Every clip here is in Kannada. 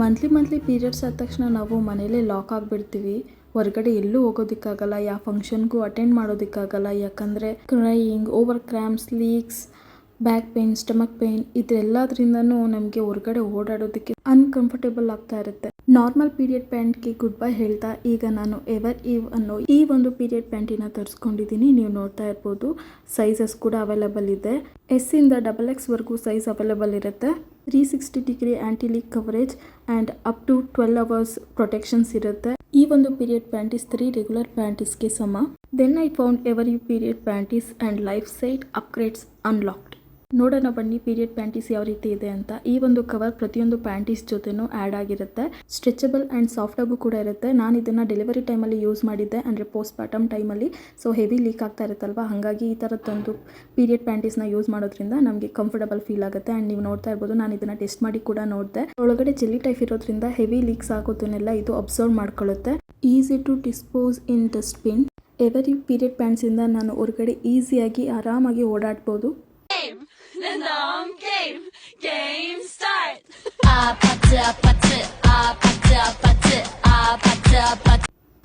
ಮಂತ್ಲಿ ಪೀರಿಯಡ್ಸ್ ಆದ ತಕ್ಷಣ ನಾವು ಮನೇಲೇ ಲಾಕ್ ಆಗಿಬಿಡ್ತೀವಿ. ಹೊರಗಡೆ ಎಲ್ಲೂ ಹೋಗೋದಕ್ಕಾಗಲ್ಲ, ಯಾವ ಫಂಕ್ಷನ್ಗೂ ಅಟೆಂಡ್ ಮಾಡೋದಕ್ಕಾಗಲ್ಲ. ಯಾಕಂದರೆ crying, over cramps, leaks, back pain, stomach pain ಇದೆಲ್ಲದ್ರಿಂದನೂ ನಮಗೆ ಹೊರಗಡೆ ಓಡಾಡೋದಕ್ಕೆ ಅನ್ಕಂಫರ್ಟೇಬಲ್ ಆಗ್ತಾ ಇರುತ್ತೆ. ನಾರ್ಮಲ್ ಪೀರಿಯಡ್ ಪ್ಯಾಂಟ್ಗೆ ಗುಡ್ ಬೈ ಹೇಳ್ತಾ ಈಗ ನಾನು ಎವರ್ ಈವ್ ಅನ್ನೋ ಈ ಒಂದು ಪೀರಿಯಡ್ ಪ್ಯಾಂಟಿನ ತರಿಸ್ಕೊಂಡಿದ್ದೀನಿ. ನೀವು ನೋಡ್ತಾ ಇರ್ಬೋದು, ಸೈಜಸ್ ಕೂಡ ಅವೈಲೇಬಲ್ ಇದೆ. ಎಸ್ ಇಂದ XXX ವರೆಗೂ ಸೈಜ್ ಅವೈಲೇಬಲ್ ಇರುತ್ತೆ. 360 degree anti leak coverage and up to 12 hours protections ಇರುತ್ತೆ. ಈ ಒಂದು ಪೀರಿಯಡ್ ಪ್ಯಾಂಟೀಸ್ 3 ರೆಗ್ಯುಲರ್ ಪ್ಯಾಂಟೀಸ್ಗೆ ಸಮ. Then I found ever you period panties and life site upgrades unlocked. ನೋಡೋಣ ಬನ್ನಿ ಪೀರಿಯಡ್ ಪ್ಯಾಂಟೀಸ್ ಯಾವ ರೀತಿ ಇದೆ ಅಂತ. ಈ ಒಂದು ಕವರ್ ಪ್ರತಿಯೊಂದು ಪ್ಯಾಂಟೀಸ್ ಜೊತೆನೂ ಆ್ಯಡ್ ಆಗಿರುತ್ತೆ. ಸ್ಟ್ರೆಚಬಲ್ ಆ್ಯಂಡ್ ಸಾಫ್ಟ್ ಆಗು ಕೂಡ ಇರುತ್ತೆ. ನಾನು ಇದನ್ನು ಡೆಲಿವರಿ ಟೈಮಲ್ಲಿ ಯೂಸ್ ಮಾಡಿದ್ದೆ, ಅಂದರೆ ಪೋಸ್ಟ್ ಪಾರ್ಟಮ್ ಟೈಮಲ್ಲಿ. ಸೊ ಹೆವಿ ಲೀಕ್ ಆಗ್ತಾ ಇರುತ್ತಲ್ವ, ಹಾಗಾಗಿ ಈ ಥರದ್ದೊಂದು ಪೀರಿಯಡ್ ಪ್ಯಾಂಟೀಸ್ನ ಯೂಸ್ ಮಾಡೋದ್ರಿಂದ ನಮಗೆ ಕಂಫರ್ಟಬಲ್ ಫೀಲ್ ಆಗುತ್ತೆ. ಆ್ಯಂಡ್ ನೀವು ನೋಡ್ತಾ ಇರ್ಬೋದು, ನಾನು ಇದನ್ನು ಟೆಸ್ಟ್ ಮಾಡಿ ಕೂಡ ನೋಡಿದೆ. ಒಳಗಡೆ ಜೆಲ್ಲಿ ಟೈಪ್ ಇರೋದ್ರಿಂದ ಹೆವಿ ಲೀಕ್ಸ್ ಆಗೋದನ್ನೆಲ್ಲ ಇದು ಅಬ್ಸರ್ವ್ ಮಾಡ್ಕೊಳ್ಳುತ್ತೆ. Easy to dispose in dustbin. Ever you period ಪ್ಯಾಂಟ್ಸಿಂದ ನಾನು ಹೊರಗಡೆ ಈಸಿಯಾಗಿ ಆರಾಮಾಗಿ ಓಡಾಡ್ಬೋದು. Game start.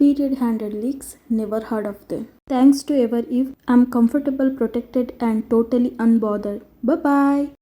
Period handled leaks, never heard of them. Thanks to Ever Eve, I'm comfortable, protected and totally unbothered. Bye bye.